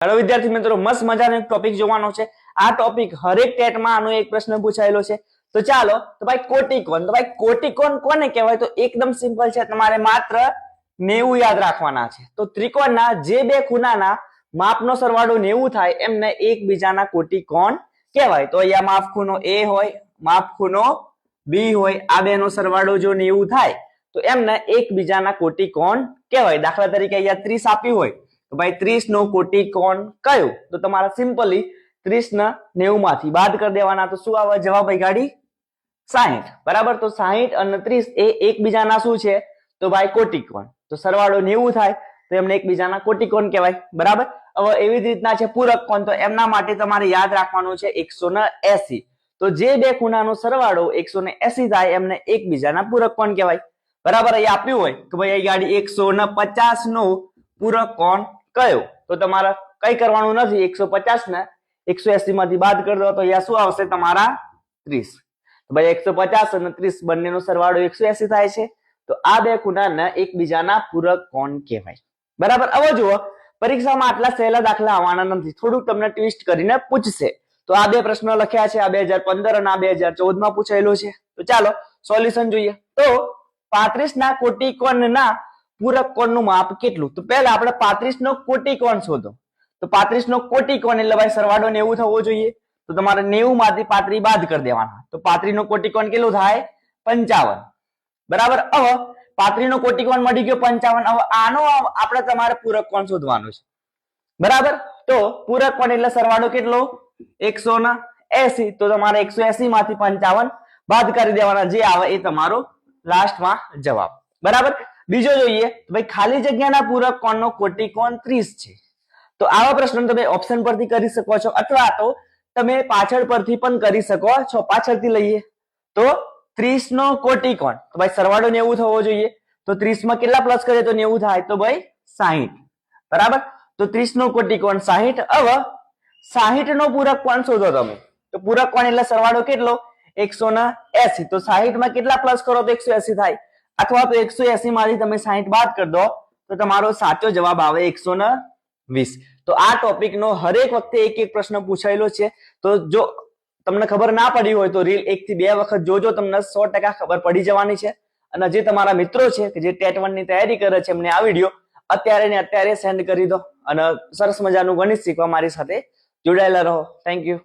Hello विद्यार्थी मित्रों, मस्त मजानो एक टॉपिक जोવાનો छे। आ टॉपिक हरेक टेट में आनो एक प्रश्न पूछायेलो छे। तो चालो, तो भाई कोटिकोण, तो भाई कोटिकोण कोने कहेवाय? तो एकदम सिंपल छे, तमारे मात्र 90 याद राखवाना छे। तो त्रिकोणना जे बे खूणाना मापनो सरवाळो 90 थाय एमने एकबीजाना कोटिकोण कहेवाय। तो अहींया मापखूणो ए होय, मापखूणो बी होय, आ बेनो सरवाळो जो 90 थाय तो एमने एकबीजाना कोटिकोण कहेवाय। दाखला तरीके अहींया 30 आप्युं होय तो भाई 30 नो कोटिकोण कयो? तो तमारा सिंपली 30 ने 90 मांथी बाद कर देवाना। तो शुं आवे जवाब? अगाड़ी 60। बराबर। तो 60 અને 30 ए एकबीजाना शुं छे? तो भाई कोटिकोण। तो सरवाळो 90 थाय तो एमने एकबीजाना कोटिकोण कहेवाय। बराबर। હવે એવી જ રીતના છે પૂરક કોણ। તો એમના માટે તમારે યાદ રાખવાનું છે 180। તો જે બે ખૂણાનો સરવાળો 180 થાય એમને એકબીજાના પૂરક કોણ કહેવાય। બરાબર। અહીં આપ્યું હોય કે ભાઈ અહીં ગાડી 150 નો પૂરક કોણ કયો? તો તમારે કઈ કરવાનું નથી, 150 ને 180 માંથી બાદ કરી દો તો અહીંયા શું આવશે તમારા 30। તો ભાઈ 150 અને 30 બંનેનો સરવાળો 180 થાય છે। તો આ બે ખૂણાને એકબીજાના પૂરક કોણ કહેવાય। બરાબર। હવે જુઓ, પરીક્ષામાં આટલા સહેલા દાખલા આવવાના નથી, થોડુંક તમને ટ્વિસ્ટ કરીને પૂછશે। તો આ બે પ્રશ્નો લખ્યા છે, આ 2015 અને આ 2014 માં પૂછાયેલો છે। તો ચાલો સોલ્યુશન જોઈએ। તો 35 ના કોટિકોણના પૂરક કોણનું માપ કેટલું? તો પહેલા આપણે 35 નો કોટિકોણ શોધો। તો 35 નો કોટિકોણ એટલે ભાઈ સરવાળો 90 થવો જોઈએ। તો તમારે 90 માંથી 35 બાદ કરી દેવાના। તો 35 નો કોટિકોણ કેટલું થાય? 55। બરાબર। હવે 35 નો કોટિકોણ મળી ગયો 55। હવે આનો આપણે તમારે પૂરક કોણ શોધવાનો છે। બરાબર। તો પૂરક કોણ એટલે સરવાળો કેટલો? 180। તો તમારે 180 માંથી 55 બાદ કરી દેવાના, જે આવે એ તમારો લાસ્ટમાં જવાબ। બરાબર। બીજો જોઈએ તો ભાઈ ખાલી જગ્યાના પૂરક કોણનો કોટિકોણ 30 છે। તો આવા પ્રશ્નો તમે ઓપ્શન પરથી કરી શકો છો અથવા તો તમે પાછળ પરથી પણ કરી શકો છો। પાછળથી લઈએ તો 30 નો કોટિકોણ, તો ભાઈ સરવાળો 90 થવો જોઈએ। તો 30 માં કેટલા પ્લસ કરીએ તો 90 થાય? તો ભાઈ 60। બરાબર। તો 30 નો કોટિકોણ 60। હવે 60 નો પૂરક કોણ શોધો તમે। તો પૂરક કોણ એટલે સરવાળો કેટલો? 180। તો 60 માં કેટલા પ્લસ કરો તો 180 થાય, અથવા તો 180 માંથી તમે 60 બાદ કરી દો તો તમારો સાચો જવાબ આવે 120। તો આ ટોપિક નો હરેક વખતે એક એક પ્રશ્ન પૂછાયેલો છે। તો જો તમને ખબર ના પડી હોય તો રીલ 1 થી 2 વખત જોજો, તમને 100% ખબર પડી જવાની છે। અને જે તમારા મિત્રો છે કે જે ટેટ 1 ની તૈયારી કરે છે એમને આ વિડિયો અત્યારે ને અત્યારે સેન્ડ કરી દો અને સરસ મજાનું ગણિત શીખવા મારી સાથે જોડાયેલા રહો। Thank you.